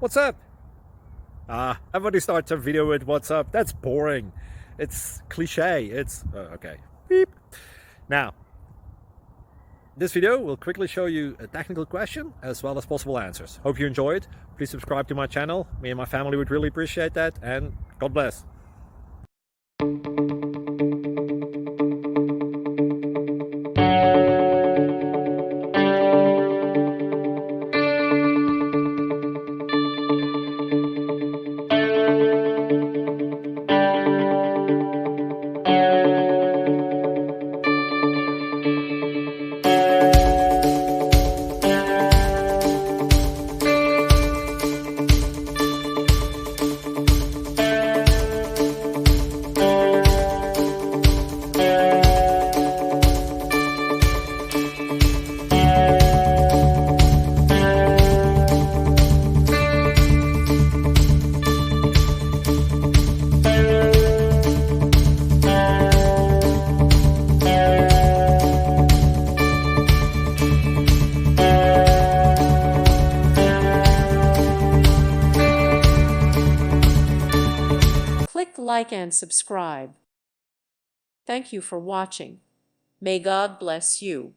What's up? Everybody starts a video with what's up. That's boring. It's cliche. It's okay. Beep. Now, this video will quickly show you a technical question as well as possible answers. Hope you enjoy it. Please subscribe to my channel. Me and my family would really appreciate that, and God bless. Click like and subscribe. Thank you for watching. May God bless you.